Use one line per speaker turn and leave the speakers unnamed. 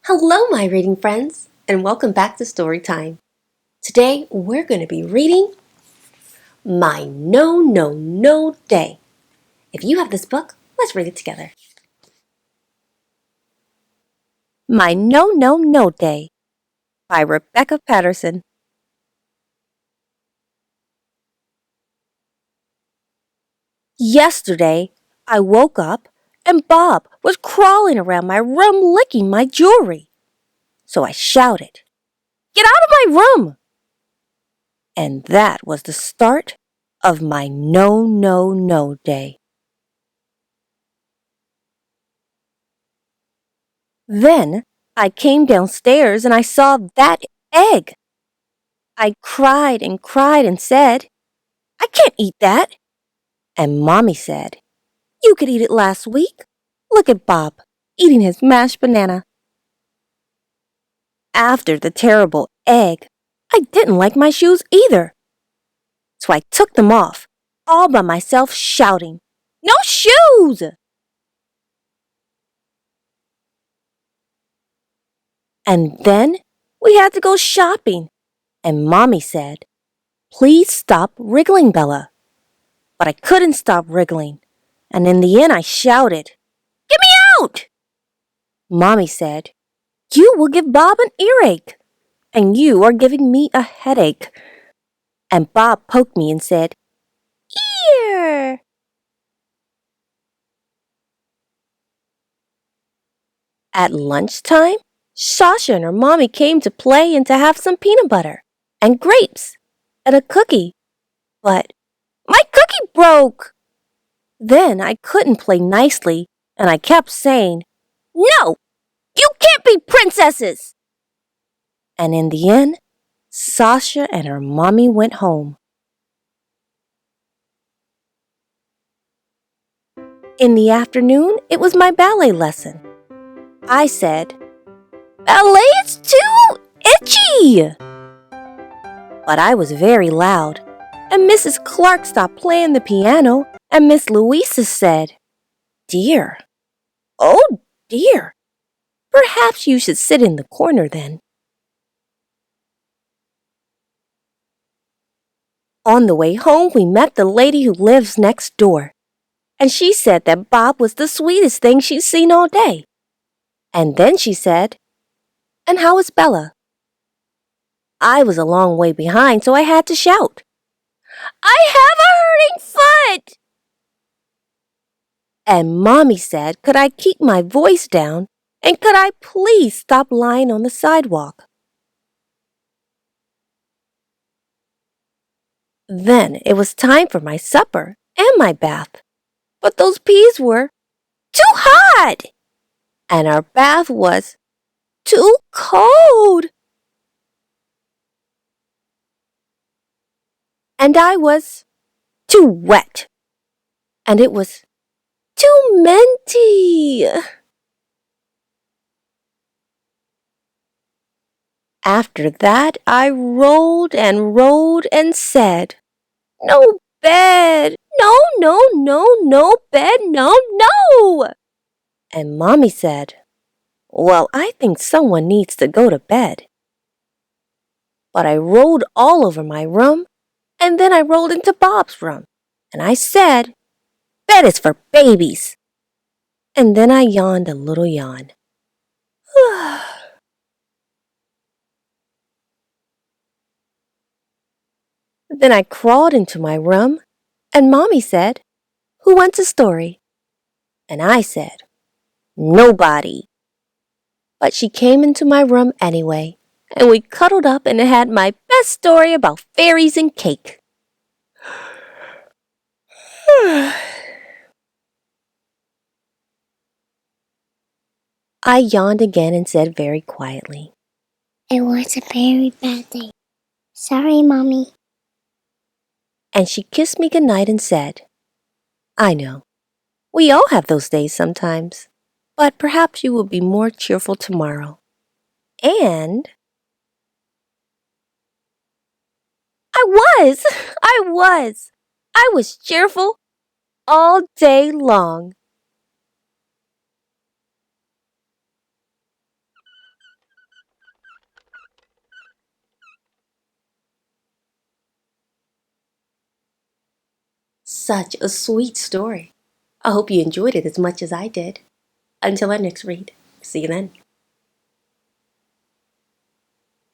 Hello, my reading friends, and welcome back to Story Time. Today, we're going to be reading My No No No Day. If you have this book, let's read it together. My No No No Day by Rebecca Patterson. Yesterday, I woke up and Bob was crawling around my room licking my jewelry. So I shouted, "Get out of my room!" And that was the start of my No No No Day. Then I came downstairs and I saw that egg. I cried and said, "I can't eat that." And Mommy said, "You could eat it last week. Look at Bob, eating his mashed banana." After the terrible egg, I didn't like my shoes either. So I took them off, all by myself shouting, "No shoes!" And then we had to go shopping. And Mommy said, "Please stop wriggling, Bella." But I couldn't stop wriggling, and in the end I shouted, "Get me out!" Mommy said, "You will give Bob an earache, and you are giving me a headache." And Bob poked me and said, "Ear!" At lunchtime, Sasha and her mommy came to play and to have some peanut butter and grapes and a cookie. But my cookie broke! Then I couldn't play nicely, and I kept saying, "No! You can't be princesses!" And in the end, Sasha and her mommy went home. In the afternoon, it was my ballet lesson. I said, "Ballet is too itchy!" But I was very loud, and Mrs. Clark stopped playing the piano, and Miss Louisa said, "Dear, oh dear, perhaps you should sit in the corner then." On the way home, we met the lady who lives next door, and she said that Bob was the sweetest thing she'd seen all day. And then she said, "And how is Bella?" I was a long way behind, so I had to shout, "I have a hurting foot!" And Mommy said, could I keep my voice down, and could I please stop lying on the sidewalk? Then it was time for my supper and my bath, but those peas were too hot, and our bath was too cold. And I was too wet, and it was too minty. After that, I rolled and said, "No bed, no, no, no, no bed, no, no." And Mommy said, "Well, I think someone needs to go to bed." But I rolled all over my room, and then I rolled into Bob's room, and I said, "Bed is for babies." And then I yawned a little yawn. Then I crawled into my room, and Mommy said, "Who wants a story?" And I said, "Nobody." But she came into my room anyway, and we cuddled up and had my best story about fairies and cake. I yawned again and said very quietly,
"It was a very bad day. Sorry, Mommy."
and she kissed me goodnight and said, "I know. We all have those days sometimes, but perhaps you will be more cheerful tomorrow." And I was! I was cheerful all day long. such a sweet story. I hope you enjoyed it as much as I did. Until our next read. See you then.